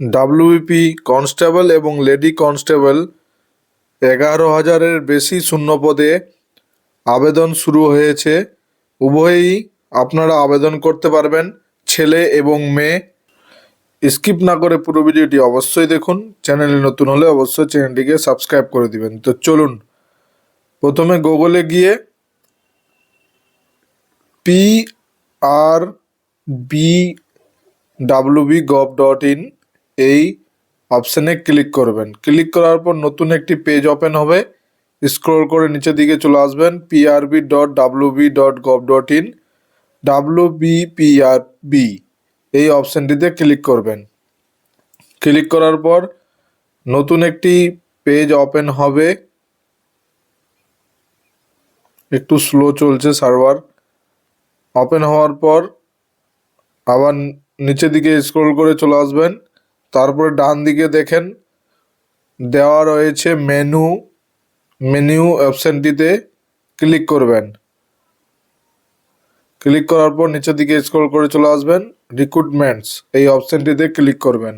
WBP constable এবং lady constable 11,000-এর বেশি শূন্যপদে আবেদন শুরু হয়েছে। উভয়ই আপনারা আবেদন করতে পারবেন, ছেলে এবং মেয়ে। স্কিপ না করে পুরো ভিডিওটি অবশ্যই দেখুন। চ্যানেলে নতুন হলে অবশ্যই চ্যানেলটিকে সাবস্ক্রাইব করে দিবেন। তো চলুন, প্রথমে গুগলে গিয়ে PRBWB.gov.in এই অপশানে ক্লিক করবেন। ক্লিক করার পর নতুন একটি পেজ ওপেন হবে। স্ক্রল করে নিচের দিকে চলে আসবেন PRB.WB.gov.in WBPRB এই অপশানটিতে ক্লিক করবেন। ক্লিক করার পর নতুন একটি পেজ ওপেন হবে। একটু স্লো চলছে সার্ভার। ওপেন হওয়ার পর আবার নিচের দিকে স্ক্রল করে চলে আসবেন। তারপরে ডান দিকে দেখেন দেওয়া রয়েছে মেনু অপশানটিতে ক্লিক করবেন। ক্লিক করার পর নিচের দিকে স্ক্রল করে চলে আসবেন, রিক্রুটমেন্টস এই অপশানটিতে ক্লিক করবেন।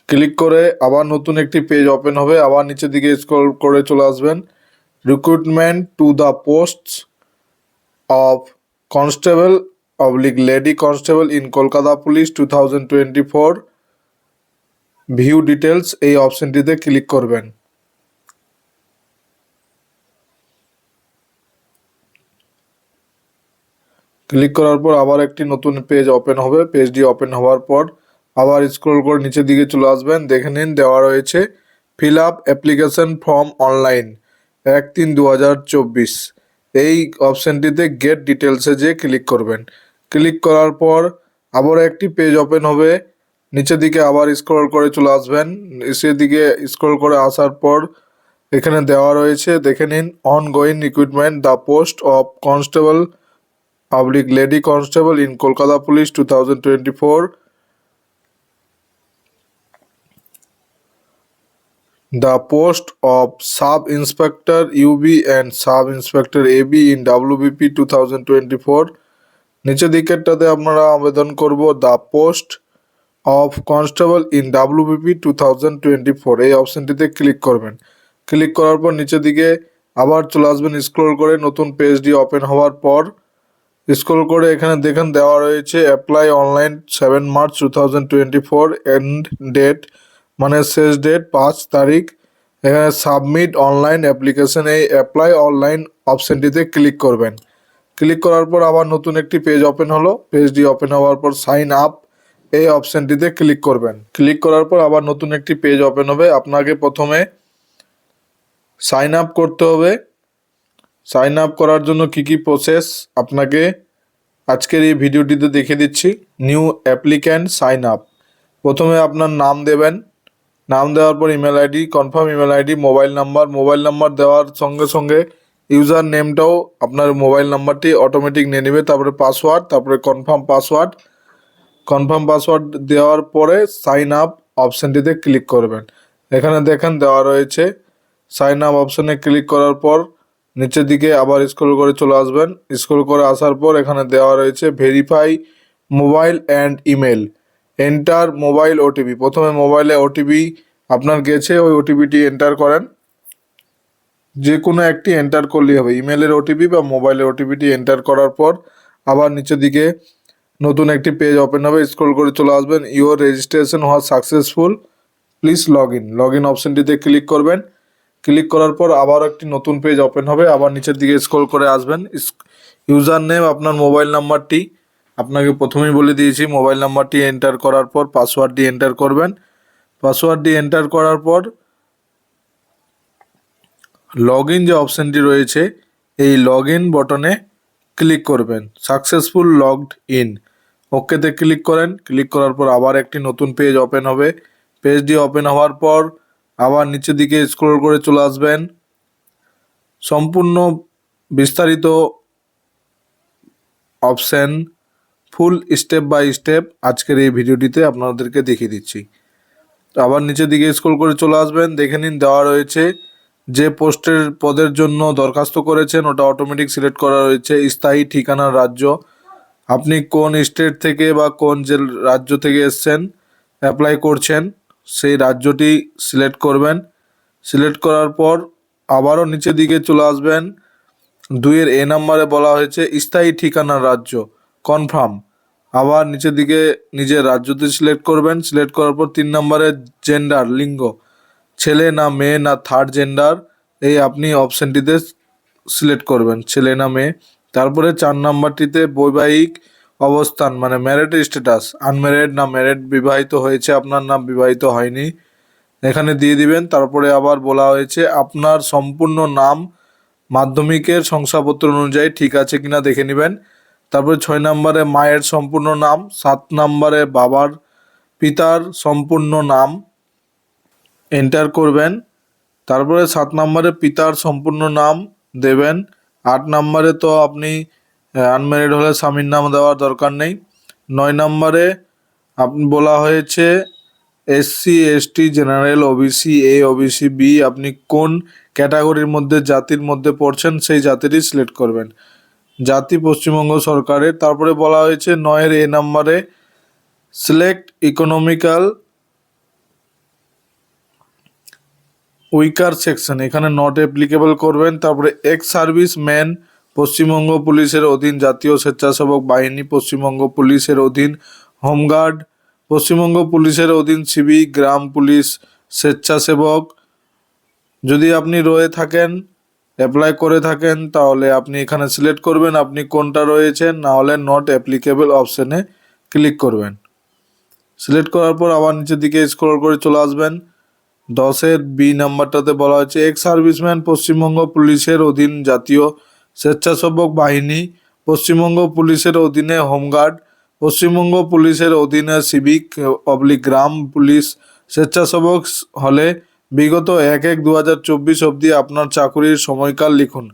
ক্লিক করে আবার নতুন একটি পেজ ওপেন হবে। আবার নিচের দিকে স্ক্রল করে চলে আসবেন, recruitment to the posts of constable lady constable in Kolkata police 2024 view details এই অপশানটিতে ক্লিক করবেন। ক্লিক করার পর আবার একটি নতুন পেজ ওপেন হবে। পেজটি ওপেন হওয়ার পর আবার স্ক্রল করে নিচের দিকে চলে আসবেন। দেখে নিন দেওয়া রয়েছে fill up application form online 1/3/2024 এই অপশানটিতে গেট ডিটেলসে যেয়ে ক্লিক করবেন। ক্লিক করার পর আবার একটি পেজ ওপেন হবে। নিচের দিকে আবার স্ক্রল করে চলে আসবেন। নিচের দিকে স্ক্রল করে আসার পর এখানে দেওয়া রয়েছে, দেখে নিন ongoing recruitment the post of constable lady constable in Kolkata police 2024 the post of sub inspector UB and sub inspector AB in WBP 2024 নিচের দিকেরটাতে আপনারা আবেদন করব the post of constable in WBP 2024 এই অপশানটিতে ক্লিক করবেন। ক্লিক করার পর নিচের দিকে আবার চলে আসবেন। স্ক্রল করে নতুন পেজটি ওপেন হওয়ার পর স্ক্রল করে এখানে দেখেন দেওয়া রয়েছে apply online 7 March 2024 end date মানে শেষ ডেট 5 তারিখ। এখানে সাবমিট অনলাইন অ্যাপ্লিকেশন এই অ্যাপ্লাই অনলাইন অপশানটিতে ক্লিক করবেন। ক্লিক করার পর আবার নতুন একটি পেজ ওপেন হলো। পেজটি ওপেন হওয়ার পর সাইন আপ এই অপশানটিতে ক্লিক করবেন। ক্লিক করার পর আবার নতুন একটি পেজ ওপেন হবে। আপনাকে প্রথমে সাইন আপ করতে হবে। সাইন আপ করার জন্য কি প্রসেস আপনাকে আজকের এই ভিডিওটিতে দেখিয়ে দিচ্ছি। New applicant sign up. প্রথমে আপনার নাম দেবেন। নাম দেওয়ার পর email ID, confirm email ID, mobile number দেওয়ার সঙ্গে সঙ্গে ইউজার নেমটাও আপনার মোবাইল নাম্বারটি অটোমেটিক নিয়ে নেবে। তারপরে পাসওয়ার্ড, তারপরে কনফার্ম পাসওয়ার্ড দেওয়ার পরে সাইন আপ অপশানটিতে ক্লিক করবেন। এখানে দেখেন দেওয়া রয়েছে সাইন আপ অপশানে ক্লিক করার পর নিচের দিকে আবার স্ক্রল করে চলে আসবেন। স্ক্রল করে আসার পর এখানে দেওয়া রয়েছে verify mobile and email, enter mobile OTP. প্রথমে মোবাইলে ওটিপি আপনার গেছে, ওই ওটিপিটি এন্টার করেন। যে কোনো একটি এন্টার করলেই হবে, ইমেলের ওটিপি বা মোবাইলের ওটিপিটি এন্টার করার পর আবার নিচের দিকে নতুন একটি পেজ ওপেন হবে। স্ক্রল করে চলে আসবেন, your registration was successful, please log in অপশানটিতে ক্লিক করবেন। ক্লিক করার পর আবার একটি নতুন পেজ ওপেন হবে। আবার নিচের দিকে স্ক্রল করে আসবেন। ইউজার নেম আপনার মোবাইল নাম্বারটি আপনাকে প্রথমেই বলে দিয়েছি, মোবাইল নাম্বারটি এন্টার করার পর পাসওয়ার্ডটি এন্টার করবেন। পাসওয়ার্ডটি এন্টার করার পর লগ ইন যে অপশানটি রয়েছে এই লগ ইন বটনে ক্লিক করবেন। সাকসেসফুল লগড ইন, ওকেতে ক্লিক করেন। ক্লিক করার পর আবার একটি নতুন পেজ ওপেন হবে। পেজটি ওপেন হওয়ার পর আবার নিচের দিকে স্ক্রল করে চলে আসবেন। সম্পূর্ণ বিস্তারিত option full step by step আজকের এই ভিডিওটিতে আপনাদেরকে দেখিয়ে দিচ্ছি। আবার নিচের দিকে স্ক্রল করে চলে আসবেন। দেখে নিন দেওয়া রয়েছে যে পদের জন্য দরখাস্ত করেছেন ওটা অটোমেটিক সিলেক্ট করা রয়েছে। স্থায়ী ঠিকানার রাজ্য আপনি কোন স্টেট থেকে বা কোন যে রাজ্য থেকে এসছেন অ্যাপ্লাই করছেন সেই রাজ্যটি সিলেক্ট করবেন। সিলেক্ট করার পর আবারও নিচের দিকে চলে আসবেন। 2-এর এ নাম্বারে বলা হয়েছে স্থায়ী ঠিকানার রাজ্য, কনফার্ম। আবার নিচের দিকে নিজের রাজ্যটি সিলেক্ট করবেন। সিলেক্ট করার পর 3 নম্বরে জেন্ডার, লিঙ্গ, ছেলে না মেয়ে না থার্ড জেন্ডার, এই আপনি অপশানটিতে সিলেক্ট করবেন, ছেলে না মেয়ে। তারপরে 4 নাম্বারটিতে বৈবাহিক অবস্থান মানে ম্যারিড স্ট্যাটাস, আনম্যারিড না ম্যারিড, বিবাহিত হয়েছে আপনার না বিবাহিত হয়নি, এখানে দিয়ে দিবেন। তারপরে আবার বলা হয়েছে আপনার সম্পূর্ণ নাম মাধ্যমিকের শংসাপত্র অনুযায়ী ঠিক আছে কিনা দেখে নেবেন। তারপরে 6 নম্বরে মায়ের সম্পূর্ণ নাম, 7 নম্বরে বাবার পিতার সম্পূর্ণ নাম এন্টার করবেন। তারপরে 7 নম্বরে পিতার সম্পূর্ণ নাম দেবেন। 8 নম্বরে তো আপনি আনম্যারিড হলে স্বামীর নাম দেওয়ার দরকার নেই। 9 নম্বরে আপনি বলা হয়েছে SC ST general OBC A OBC B, আপনি কোন ক্যাটাগরির মধ্যে জাতির মধ্যে পড়ছেন সেই জাতিটি সিলেক্ট করবেন, জাতি পশ্চিমবঙ্গ সরকারের। তারপরে বলা হয়েছে 9-এর এ নম্বরে সিলেক্ট ইকোনমিক্যাল উইকার সেকশন, এখানে নট অ্যাপ্লিকেবল করবেন। তারপরে এক্স সার্ভিস ম্যান পশ্চিমবঙ্গ পুলিশের অধীন জাতীয় স্বেচ্ছাসেবক বাহিনী, পশ্চিমবঙ্গ পুলিশের অধীন হোমগার্ড, পশ্চিমবঙ্গ পুলিশের অধীন সিভিক, গ্রাম পুলিশ, স্বেচ্ছাসেবক যদি আপনি রয়ে থাকেন অ্যাপ্লাই করে থাকেন তাহলে আপনি এখানে সিলেক্ট করবেন আপনি কোনটা রয়েছেন, না হলে নট অ্যাপ্লিকেবল অপশানে ক্লিক করবেন। সিলেক্ট করার পর আবার নিচের দিকে স্ক্রল করে চলে আসবেন। 10-এর বি নাম্বারটাতে বলা হয়েছে এক্স সার্ভিসম্যান পশ্চিমবঙ্গ পুলিশের অধীন জাতীয় স্বেচ্ছাসেবক বাহিনী, পশ্চিমবঙ্গ পুলিশের অধীনে হোমগার্ড, পশ্চিমবঙ্গ পুলিশের অধীনে সিভিক গ্রাম পুলিশ স্বেচ্ছাসেবক হলে বিগত 1-1-2024 অবধি আপনার চাকুরির সময়কাল লিখুন।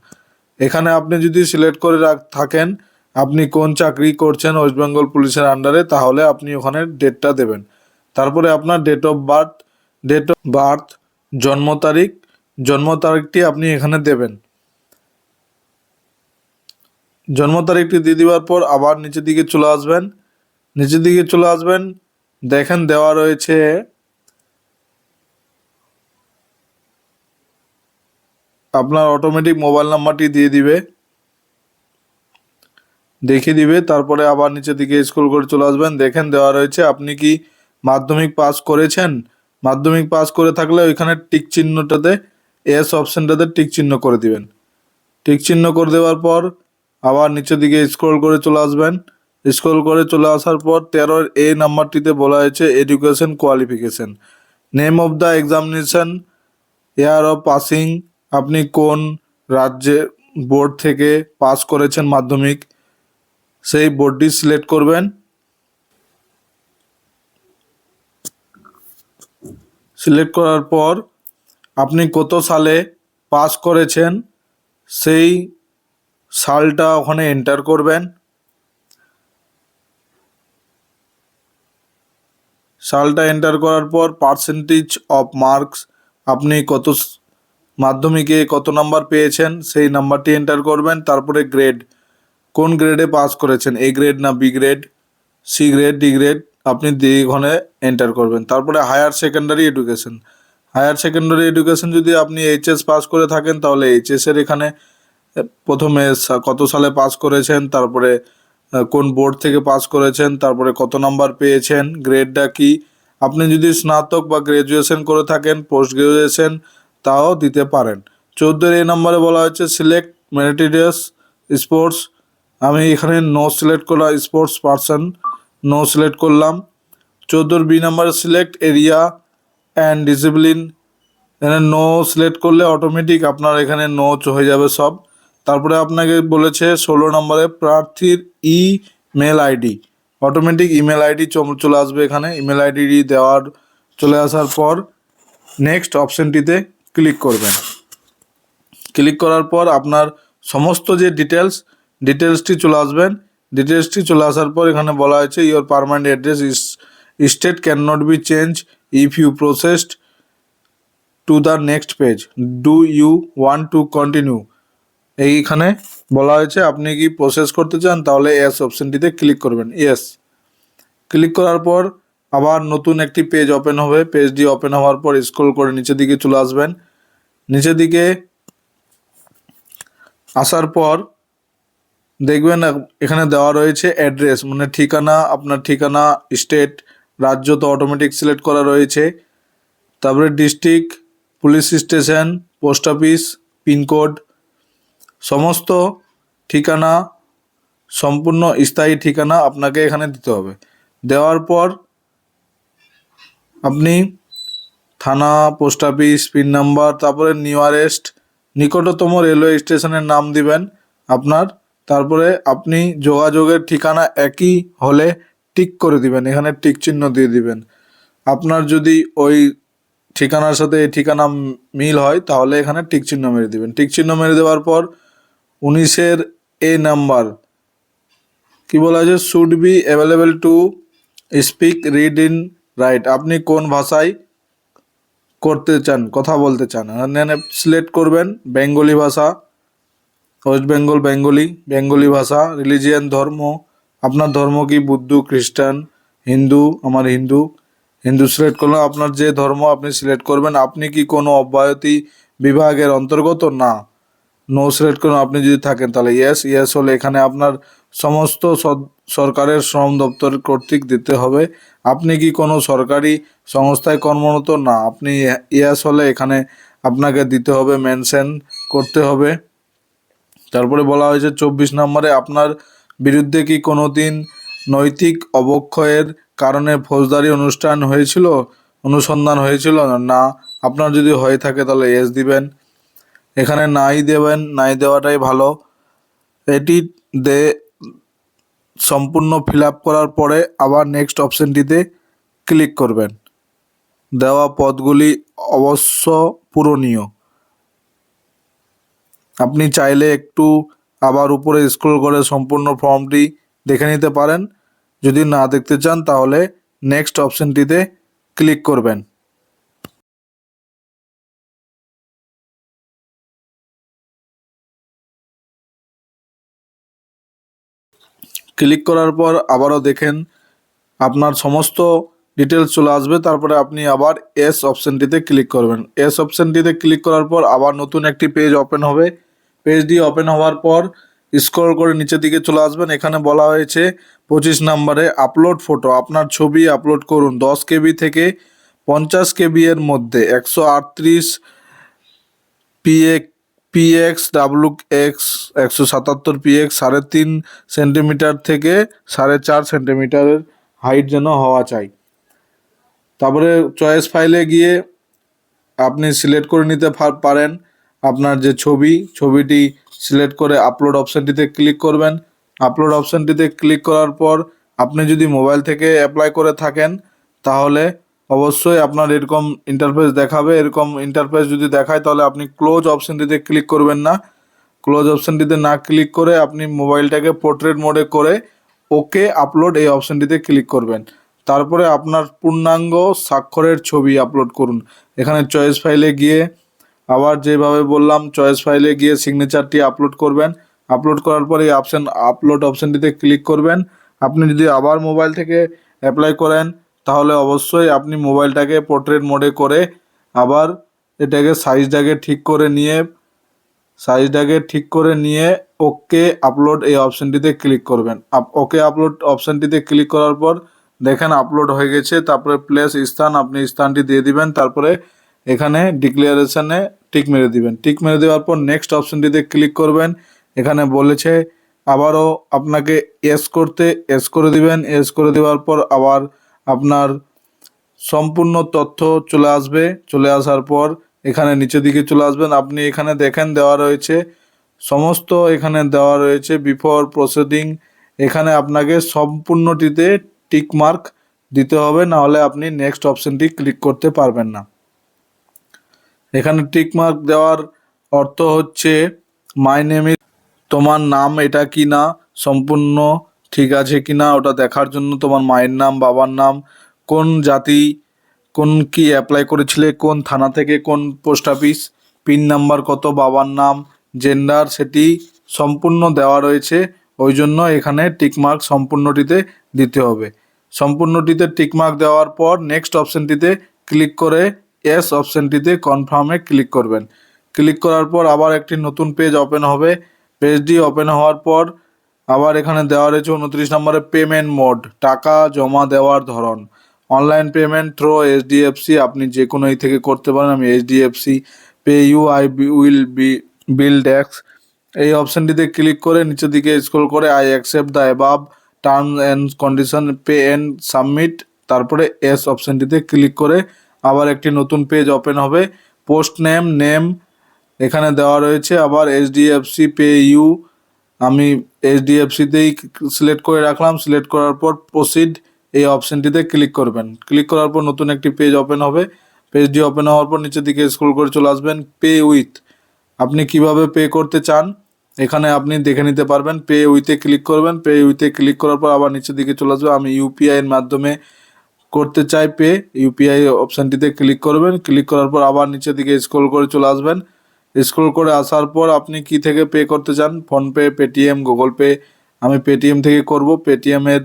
এখানে আপনি যদি সিলেক্ট করে থাকেন আপনি কোন চাকরি করছেন ওয়েস্ট বেঙ্গল পুলিশের আন্ডারে, তাহলে আপনি ওখানে ডেটটা দেবেন। তারপরে আপনার ডেট অফ বার্থ জন্ম তারিখটি আপনি এখানে দেবেন। জন্ম তারিখটি দিয়ে দেওয়ার পর আবার নিচের দিকে চলে আসবেন। দেখেন দেওয়া রয়েছে আপনার অটোমেটিক মোবাইল নাম্বারটি দেখিয়ে দিবে। তারপরে আবার নিচের দিকে স্ক্রল করে চলে আসবেন। দেখেন দেওয়া রয়েছে আপনি কি মাধ্যমিক পাস করেছেন, মাধ্যমিক পাস করে থাকলে ওইখানে টিক চিহ্নটাতে এস অপশানটাতে টিক চিহ্ন করে দিবেন। টিক চিহ্ন করে দেওয়ার পর আবার নিচের দিকে স্ক্রল করে চলে আসবেন। স্ক্রল করে চলে আসার পর 13-এর এ নাম্বারটিতে বলা হয়েছে education qualification, name of the examination, year of passing, আপনি কোন রাজ্যে বোর্ড থেকে পাস করেছেন মাধ্যমিক সেই বোর্ডটি সিলেক্ট করবেন। সিলেক্ট করার পর আপনি কত সালে পাস করেছেন সেই সালটা ওখানে এন্টার করবেন। সালটা এন্টার করার পর পার্সেন্টেজ অফ মার্কস, আপনি মাধ্যমিকে কত নাম্বার পেয়েছেন সেই নাম্বারটি এন্টার করবেন। তারপরে গ্রেড, কোন গ্রেডে পাস করেছেন, এ গ্রেড না B grade, C grade, D grade, আপনি ওখানে এন্টার করবেন। তারপরে হায়ার সেকেন্ডারি এডুকেশন যদি আপনি এইচএস পাস করে থাকেন তাহলে এইচএসের এখানে প্রথমে কত সালে পাস করেছেন, তারপরে কোন বোর্ড থেকে পাস করেছেন, তারপরে কত নাম্বার পেয়েছেন, গ্রেডটা কি। আপনি যদি স্নাতক বা গ্র্যাজুয়েশন করে থাকেন, পোস্ট গ্র্যাজুয়েশন তাও দিতে পারেন। 14-এর এই নম্বরে বলা হয়েছে সিলেক্ট মেরিটোরিয়াস স্পোর্টস, আমি এখানে নো সিলেক্ট করলাম, স্পোর্টস পারসন নো সিলেক্ট করলাম। 14-এর বি নাম্বারে সিলেক্ট এরিয়া অ্যান্ড ডিসিপ্লিন, এখানে নো সিলেক্ট করলে অটোমেটিক আপনার এখানে নো হয়ে যাবে সব। তারপরে আপনাকে বলেছে 16 নম্বরে প্রার্থীর email ID, automatic email ID চলে আসবে। এখানে ইমেল আইডি চলে আসার পর নেক্সট অপশানটিতে ক্লিক করবেন। ক্লিক করার পর আপনার সমস্ত যে ডিটেলসটি চলে আসার পর এখানে বলা হয়েছে your permanent address state can not be change if you processed to the next page, do you want to continue, এইখানে বলা হয়েছে আপনি কি প্রসেস করতে চান, তাহলে এস অপশনটিতে ক্লিক করবেন। ইয়েস ক্লিক করার পর আবার নতুন একটি পেজ ওপেন হবে। পেজটি ওপেন হওয়ার পর স্ক্রল করে নিচের দিকে চলে আসবেন। নিচের দিকে আসার পর দেখবেন এখানে দেওয়া রয়েছে অ্যাড্রেস, মানে ঠিকানা, আপনার ঠিকানা, স্টেট, রাজ্য তো অটোমেটিক সিলেক্ট করা রয়েছে। তারপরে district, police station, post office, pincode, সমস্ত ঠিকানা, সম্পূর্ণ স্থায়ী ঠিকানা আপনাকে এখানে দিতে হবে। দেওয়ার পর আপনি থানা, পোস্ট অফিস, পিন নাম্বার, তারপরে নিয়ারেস্ট, নিকটতম রেলওয়ে স্টেশনের নাম দিবেন আপনার। তারপরে আপনি যোগাযোগের ঠিকানা একই হলে টিক করে দিবেন, এখানে টিক চিহ্ন দিয়ে দিবেন। আপনার যদি ওই ঠিকানার সাথে এই ঠিকানা মিল হয় তাহলে এখানে টিক চিহ্ন মেরে দিবেন। টিক চিহ্ন মেরে দেওয়ার পর 19-এর এ নাম্বার কি বলা আছে, should be available to speak, read in, right, আপনি কোন ভাষায় করতে চান, কথা বলতে চান, এখানে সিলেক্ট করবেন বেঙ্গলি ভাষা, ওয়েস্ট বেঙ্গল বেঙ্গলি, বেঙ্গলি ভাষা। রিলিজিয়ান, ধর্ম, আপনার ধর্ম কি বুদ্ধ, খ্রিস্টান, হিন্দু, আমার হিন্দু, হিন্দু সিলেক্ট করলাম। আপনার যে ধর্ম আপনি সিলেক্ট করবেন। আপনি কি কোনো অব্যাহতি বিভাগের অন্তর্গত, না, নো সিলেক্ট করুন। আপনি যদি থাকেন তাহলে ইয়েস, ইয়েস হলে এখানে আপনার সমস্ত সরকারের শ্রম দপ্তর কর্তৃক দিতে হবে। আপনি কি কোনো সরকারি সংস্থায় কর্মরত, না, আপনি ইয়েস হলে এখানে আপনাকে দিতে হবে, মেনশন করতে হবে। তারপরে বলা হয়েছে 24 নম্বরে আপনার বিরুদ্ধে কি কোনো দিন নৈতিক অবক্ষয়ের কারণে ফৌজদারি অনুসন্ধান হয়েছিল, না, আপনার যদি হয়ে থাকে তাহলে ইয়েস দিবেন। এখানে নাই দেবেন, নাই দেওয়াটাই ভালো। এটি দে সম্পূর্ণ ফিল আপ করার পরে আবার নেক্সট অপশনটিতে ক্লিক করবেন। দেওয়া পদগুলি অবশ্য পূরণীয়। আপনি চাইলে একটু আবার উপরে স্ক্রল করে সম্পূর্ণ ফর্মটি দেখে নিতে পারেন। যদি না দেখতে চান তাহলে নেক্সট অপশনটিতে ক্লিক করবেন। ক্লিক করার পর আবারও দেখেন আপনার সমস্ত ডিটেলস চলে আসবে। তারপরে আপনি আবার এস অপশনটিতে ক্লিক করবেন। এস অপশনটিতে ক্লিক করার পর আবার নতুন একটি পেজ ওপেন হবে। পেজটি ওপেন হওয়ার পর স্ক্রল করে নিচের দিকে চলে আসবেন। এখানে বলা হয়েছে 25 নম্বরে আপলোড ফটো, আপনার ছবি আপলোড করুন 10 কেবি থেকে 50 কেবি এর মধ্যে, 138 PX W x 177 PX 3.5 centimetre থেকে 4.5 সেন্টিমিটারের হাইট যেন হওয়া চাই। তারপরে চয়েস ফাইলে গিয়ে আপনি সিলেক্ট করে নিতে পারেন আপনার যে ছবিটি সিলেক্ট করে আপলোড অপশানটিতে ক্লিক করবেন। আপলোড অপশানটিতে ক্লিক করার পর আপনি যদি মোবাইল থেকে অ্যাপ্লাই করে থাকেন তাহলে অবশ্যই আপনার এরকম ইন্টারফেস দেখাবে। এরকম ইন্টারফেস যদি দেখায় তাহলে আপনি ক্লোজ অপশানটিতে ক্লিক করবেন না। ক্লোজ অপশানটিতে না ক্লিক করে আপনি মোবাইলটাকে পোর্ট্রেট মোডে করে ওকে আপলোড এই অপশানটিতে ক্লিক করবেন। তারপরে আপনার পূর্ণাঙ্গ স্বাক্ষরের ছবি আপলোড করুন। এখানে চয়েস ফাইলে গিয়ে আবার যেভাবে বললাম চয়েস ফাইলে গিয়ে সিগনেচারটি আপলোড করবেন। আপলোড করার পরে এই আপলোড অপশানটিতে ক্লিক করবেন। আপনি যদি আবার মোবাইল থেকে অ্যাপ্লাই করেন তাহলে অবশ্যই আপনি মোবাইলটাকে পোর্ট্রেট মোডে করে আবার এটাকে সাইজটাকে ঠিক করে নিয়ে ওকে আপলোড এই অপশানটিতে ক্লিক করবেন। ওকে আপলোড অপশানটিতে ক্লিক করার পর দেখেন আপলোড হয়ে গেছে। তারপরে প্লেস স্থান, আপনি স্থানটি দিয়ে দিবেন। তারপরে এখানে ডিক্লারেশনে টিক মেরে দিবেন। টিক মেরে দেওয়ার পর নেক্সট অপশানটিতে ক্লিক করবেন। এখানে বলেছে আবারও আপনাকে এস করে দিবেন। এস করে দেওয়ার পর আবার আপনার সম্পূর্ণ তথ্য চলে আসবে। চলে আসার পর এখানে নিচের দিকে চলে আসবেন। আপনি এখানে দেখেন দেওয়া রয়েছে সমস্ত, এখানে দেওয়া রয়েছে বিফোর প্রসিডিং। এখানে আপনাকে সম্পূর্ণটিতে টিক মার্ক দিতে হবে, নাহলে আপনি নেক্সট অপশানটি ক্লিক করতে পারবেন না। এখানে টিক মার্ক দেওয়ার অর্থ হচ্ছে মাই নেম ইজ, তোমার নাম এটা কি না সম্পূর্ণ ঠিক আছে কি না ওটা দেখার জন্য, তোমার মায়ের নাম, বাবার নাম, কোন জাতি, কোন কি অ্যাপ্লাই করেছিলে, কোন থানা থেকে, কোন পোস্ট অফিস, পিন নাম্বার কত, বাবার নাম, জেন্ডার, সেটি সম্পূর্ণ দেওয়া রয়েছে, ওই জন্য এখানে টিকমার্ক সম্পূর্ণটিতে দিতে হবে। সম্পূর্ণটিতে টিকমার্ক দেওয়ার পর নেক্সট অপশানটিতে ক্লিক করে এস অপশানটিতে কনফার্মে ক্লিক করবেন। ক্লিক করার পর আবার একটি নতুন পেজ ওপেন হবে। পেজটি ওপেন হওয়ার পর আবার এখানে দেওয়া রয়েছে 29 নম্বরে পেমেন্ট মোড, টাকা জমা দেওয়ার ধরন, অনলাইন পেমেন্ট থ্রো এইচডিএফসি, আপনি যে কোনো এই থেকে করতে পারেন। আমি HDFC pay U I will be bill desk এই অপশানটিতে ক্লিক করে নিচের দিকে স্ক্রল করে I accept the above terms and condition pay and submit, তারপরে এস অপশানটিতে ক্লিক করে আবার একটি নতুন পেজ ওপেন হবে। পোস্ট নেম এখানে দেওয়া রয়েছে, আবার এইচডিএফসি পে ইউ, আমি এইচডিএফসিতেই সিলেক্ট করে রাখলাম। সিলেক্ট করার পর প্রসিড এই অপশানটিতে ক্লিক করবেন। ক্লিক করার পর নতুন একটি পেজ ওপেন হবে। পেজটি ওপেন হওয়ার পর নিচের দিকে স্ক্রল করে চলে আসবেন পে উইথ, আপনি কিভাবে পে করতে চান এখানে আপনি দেখে নিতে পারবেন। পে উইথে ক্লিক করবেন। পে উইথে ক্লিক করার পর আবার নিচের দিকে চলে আসবে, আমি ইউপিআই এর মাধ্যমে করতে চাই পে, ইউপিআই অপশানটিতে ক্লিক করবেন। ক্লিক করার পর আবার নিচের দিকে স্ক্রল করে চলে আসবেন। স্ক্রল করে আসার পর আপনি কি থেকে পে করতে চান, ফোনপে, পেটিএম, গুগল পে, আমি পেটিএম থেকে করব। পেটিএমের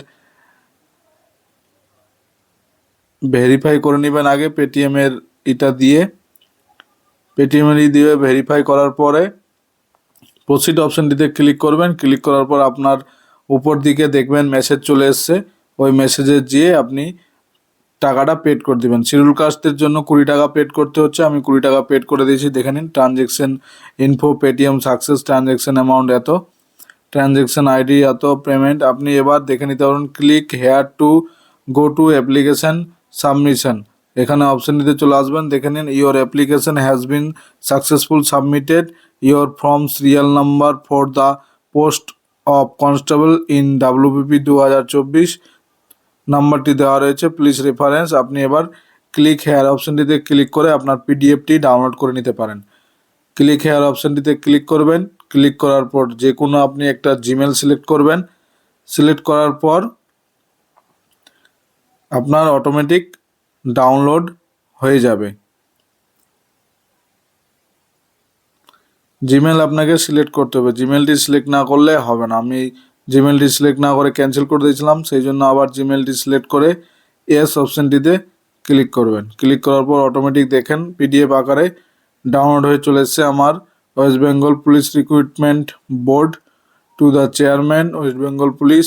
ভেরিফাই করে নেবেন আগে, পেটিএমের এটা দিয়ে, পেটিএমের দিয়ে ভেরিফাই করার পরে প্রসিড অপশানটিতে ক্লিক করবেন। ক্লিক করার পর আপনার উপর দিকে দেখবেন মেসেজ চলে এসছে, ওই মেসেজে গিয়ে আপনি টাকাটা পেড করে দেবেন। শিডিউল কাস্টের জন্য 20 টাকা পেড করতে হচ্ছে, আমি 20 টাকা পেড করে দিয়েছি। দেখে নিন transaction info, Paytm success, transaction amount এত, ট্রানজ্যাকশন আইডি এত, পেমেন্ট। আপনি এবার দেখে নিতে পারেন click here to go to application submission, এখানে অপশানটিতে চলে আসবেন। দেখে নিন your application has been successful submitted, your form serial number for the post of constable in WBP 2024 নাম্বারটি দেওয়া রয়েছে, প্লিজ রেফারেন্স। আপনি এবার ক্লিক হেয়ার অপশানটিতে ক্লিক করে আপনার পিডিএফটি ডাউনলোড করে নিতে পারেন। ক্লিক হেয়ার অপশানটিতে ক্লিক করবেন। ক্লিক করার পর যে কোনো আপনি একটা জিমেল সিলেক্ট করবেন। সিলেক্ট করার পর আপনার অটোমেটিক ডাউনলোড হয়ে যাবে। জিমেল আপনাকে সিলেক্ট করতে হবে, জিমেলটি সিলেক্ট না করলে হবে না। আমি জিমেলটি সিলেক্ট না করে ক্যান্সেল করে দিয়েছিলাম, সেই জন্য আবার জিমেলটি সিলেক্ট করে এস অপশানটিতে ক্লিক করবেন। ক্লিক করার পর অটোমেটিক দেখেন পিডিএফ আকারে ডাউনলোড হয়ে চলে এসছে আমার West Bengal police recruitment board to the chairman West Bengal police,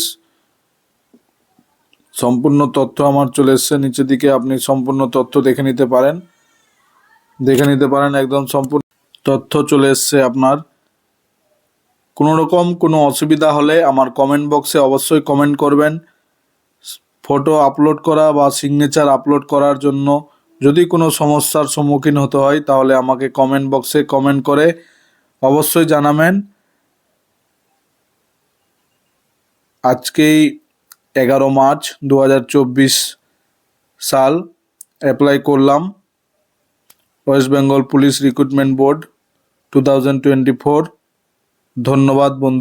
সম্পূর্ণ তথ্য আমার চলে এসছে। নিচের দিকে আপনি সম্পূর্ণ তথ্য দেখে নিতে পারেন, একদম সম্পূর্ণ তথ্য চলে এসছে আপনার। কোনো রকম কোনো অসুবিধা হলে আমার কমেন্ট বক্সে অবশ্যই কমেন্ট করবেন। ফটো আপলোড করা বা সিগনেচার আপলোড করার জন্য যদি কোনো সমস্যার সম্মুখীন হতে হয় তাহলে আমাকে কমেন্ট বক্সে কমেন্ট করে অবশ্যই জানাবেন। আজকেই 11 মার্চ 2024 সাল অ্যাপ্লাই করলাম West Bengal police recruitment board 2024। ধন্যবাদ বন্ধু।